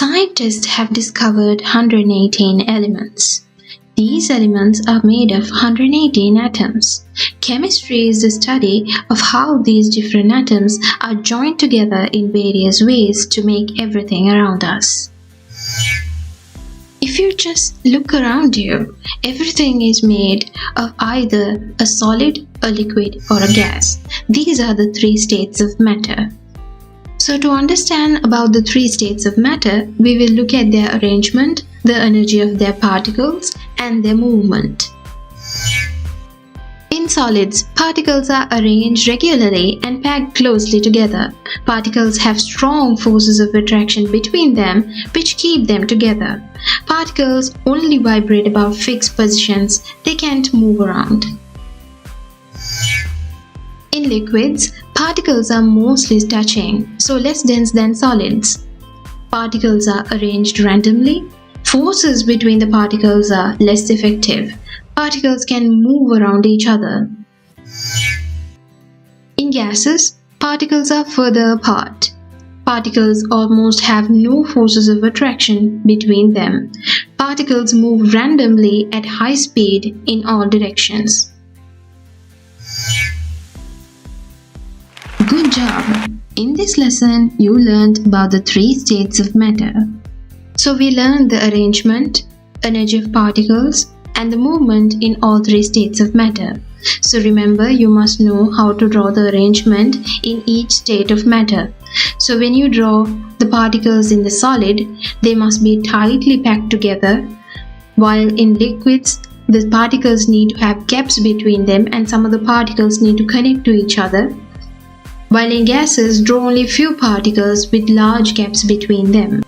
Scientists have discovered 118 elements. These elements are made of 118 atoms. Chemistry is the study of how these different atoms are joined together in various ways to make everything around us. If you just look around you, everything is made of either a solid, a liquid, or a gas. These are the three states of matter. So to understand about the three states of matter, we will look at their arrangement, the energy of their particles, and their movement. In solids, particles are arranged regularly and packed closely together. Particles have strong forces of attraction between them which keep them together. Particles only vibrate about fixed positions, they can't move around. In liquids, particles are mostly touching, so less dense than solids. Particles are arranged randomly. Forces between the particles are less effective. Particles can move around each other. In gases, particles are further apart. Particles almost have no forces of attraction between them. Particles move randomly at high speed in all directions. Good job! In this lesson, you learned about the three states of matter. So we learned the arrangement, energy of particles, and the movement in all three states of matter. So remember, you must know how to draw the arrangement in each state of matter. So when you draw the particles in the solid, they must be tightly packed together, while in liquids, the particles need to have gaps between them and some of the particles need to connect to each other. While in gases, draw only few particles with large gaps between them.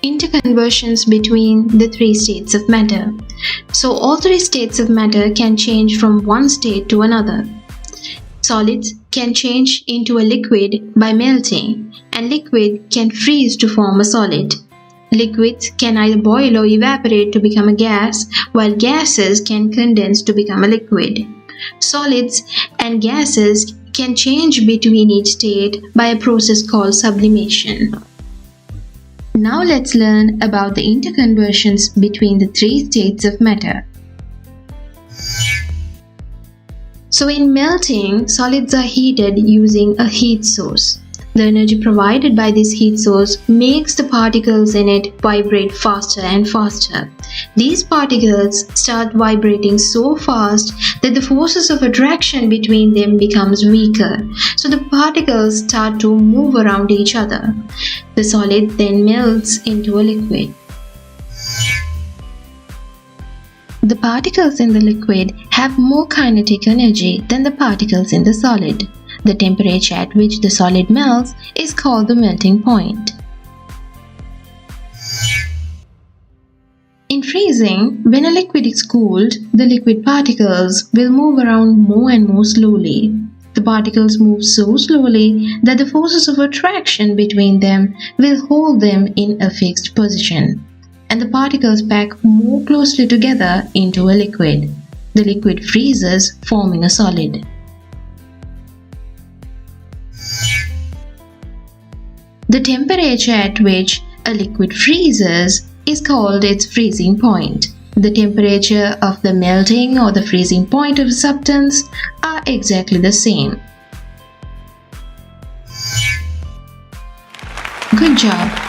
Interconversions between the three states of matter. So all three states of matter can change from one state to another. Solids can change into a liquid by melting, and liquid can freeze to form a solid. Liquids can either boil or evaporate to become a gas, while gases can condense to become a liquid. Solids and gases can change between each state by a process called sublimation. Now let's learn about the interconversions between the three states of matter. So in melting, solids are heated using a heat source. The energy provided by this heat source makes the particles in it vibrate faster and faster. These particles start vibrating so fast that the forces of attraction between them becomes weaker. So the particles start to move around each other. The solid then melts into a liquid. The particles in the liquid have more kinetic energy than the particles in the solid. The temperature at which the solid melts is called the melting point. In freezing, when a liquid is cooled, the liquid particles will move around more and more slowly. The particles move so slowly that the forces of attraction between them will hold them in a fixed position, and the particles pack more closely together into a liquid. The liquid freezes, forming a solid. The temperature at which a liquid freezes is called its freezing point. The temperature of the melting or the freezing point of a substance are exactly the same. Good job!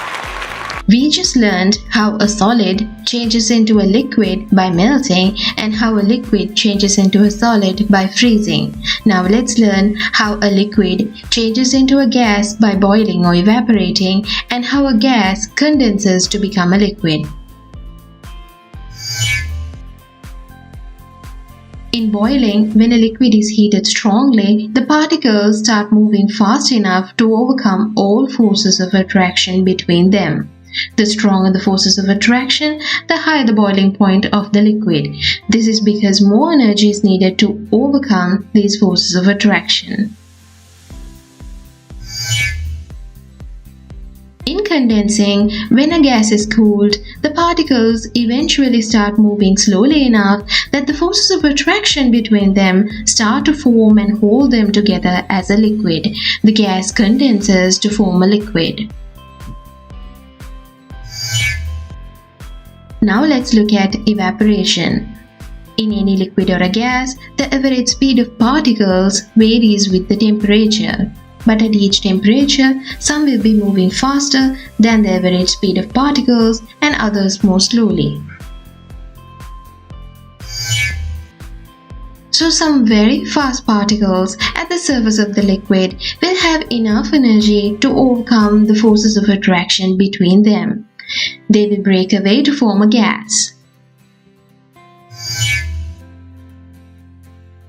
We just learned how a solid changes into a liquid by melting and how a liquid changes into a solid by freezing. Now let's learn how a liquid changes into a gas by boiling or evaporating and how a gas condenses to become a liquid. In boiling, when a liquid is heated strongly, the particles start moving fast enough to overcome all forces of attraction between them. The stronger the forces of attraction, the higher the boiling point of the liquid. This is because more energy is needed to overcome these forces of attraction. In condensing, when a gas is cooled, the particles eventually start moving slowly enough that the forces of attraction between them start to form and hold them together as a liquid. The gas condenses to form a liquid. Now let's look at evaporation. In any liquid or a gas, the average speed of particles varies with the temperature. But at each temperature, some will be moving faster than the average speed of particles and others more slowly. So some very fast particles at the surface of the liquid will have enough energy to overcome the forces of attraction between them. They will break away to form a gas.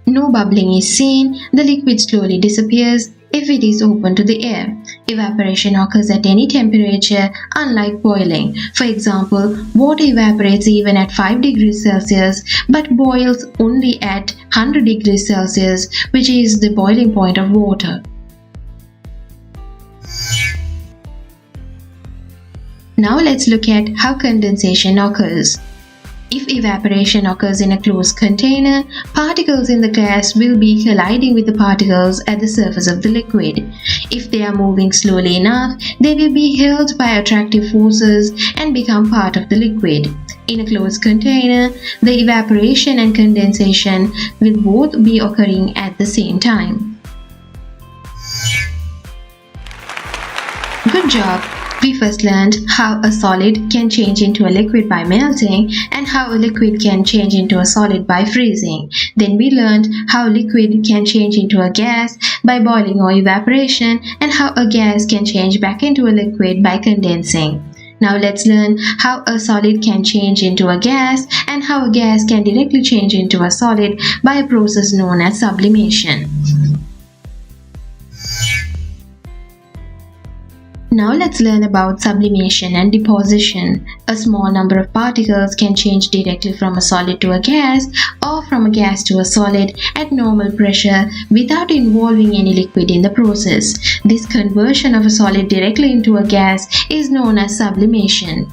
No bubbling is seen, the liquid slowly disappears if it is open to the air. Evaporation occurs at any temperature, unlike boiling. For example, water evaporates even at 5 degrees Celsius but boils only at 100 degrees Celsius, which is the boiling point of water. Now let's look at how condensation occurs. If evaporation occurs in a closed container, particles in the gas will be colliding with the particles at the surface of the liquid. If they are moving slowly enough, they will be held by attractive forces and become part of the liquid. In a closed container, the evaporation and condensation will both be occurring at the same time. Good job! We first learned how a solid can change into a liquid by melting and how a liquid can change into a solid by freezing. Then we learned how liquid can change into a gas by boiling or evaporation and how a gas can change back into a liquid by condensing. Now let's learn how a solid can change into a gas and how a gas can directly change into a solid by a process known as sublimation. Now let's learn about sublimation and deposition. A small number of particles can change directly from a solid to a gas or from a gas to a solid at normal pressure without involving any liquid in the process. This conversion of a solid directly into a gas is known as sublimation.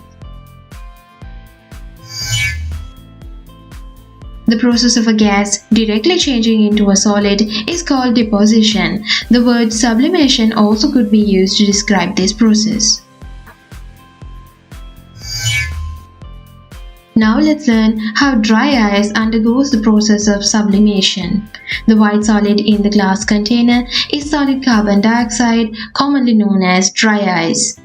The process of a gas directly changing into a solid is called deposition. The word sublimation also could be used to describe this process. Now let's learn how dry ice undergoes the process of sublimation. The white solid in the glass container is solid carbon dioxide, commonly known as dry ice.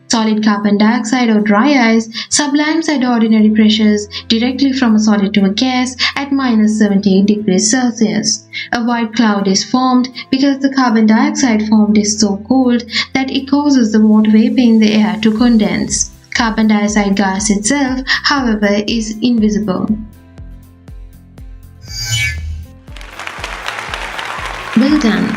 Solid carbon dioxide or dry ice sublimes at ordinary pressures directly from a solid to a gas at -78 degrees Celsius. A white cloud is formed because the carbon dioxide formed is so cold that it causes the water vapor in the air to condense. Carbon dioxide gas itself, however, is invisible. Well done!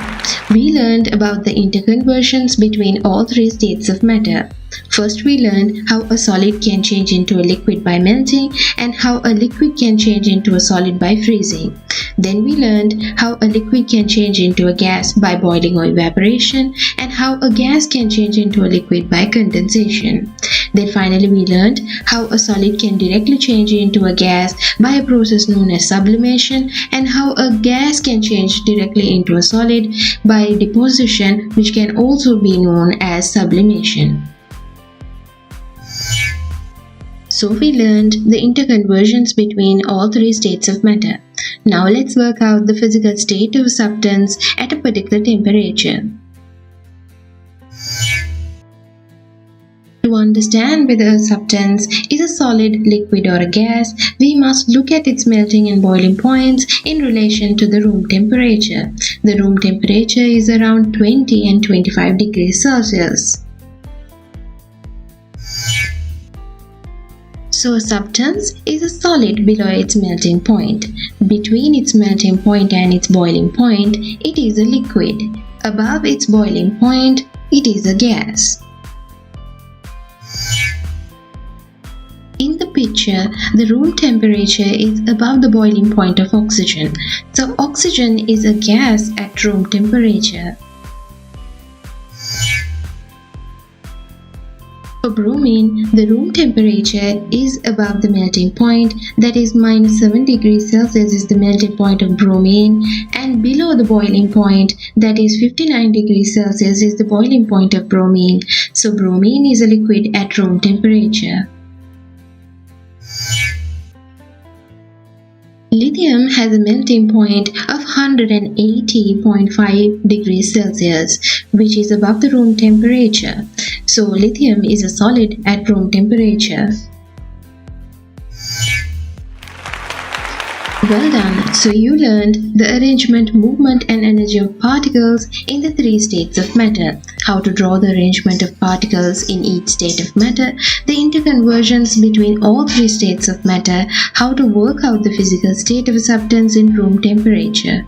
We learned about the interconversions between all three states of matter. First, we learned how a solid can change into a liquid by melting and how a liquid can change into a solid by freezing. Then we learned how a liquid can change into a gas by boiling or evaporation and how a gas can change into a liquid by condensation. Then finally we learned how a solid can directly change into a gas by a process known as sublimation and how a gas can change directly into a solid by deposition, which can also be known as sublimation. So we learned the interconversions between all three states of matter. Now let's work out the physical state of a substance at a particular temperature. To understand whether a substance is a solid, liquid or a gas, we must look at its melting and boiling points in relation to the room temperature. The room temperature is around 20 and 25 degrees Celsius. So a substance is a solid below its melting point. Between its melting point and its boiling point, it is a liquid. Above its boiling point, it is a gas. In the picture, the room temperature is above the boiling point of oxygen. So oxygen is a gas at room temperature. For bromine, the room temperature is above the melting point, that is -7 degrees Celsius is the melting point of bromine, and below the boiling point, that is 59 degrees Celsius is the boiling point of bromine. So bromine is a liquid at room temperature. Lithium has a melting point of 180.5 degrees Celsius, which is above the room temperature. So lithium is a solid at room temperature. Well done. So you learned the arrangement, movement and energy of particles in the three states of matter, how to draw the arrangement of particles in each state of matter, the interconversions between all three states of matter, how to work out the physical state of a substance in room temperature.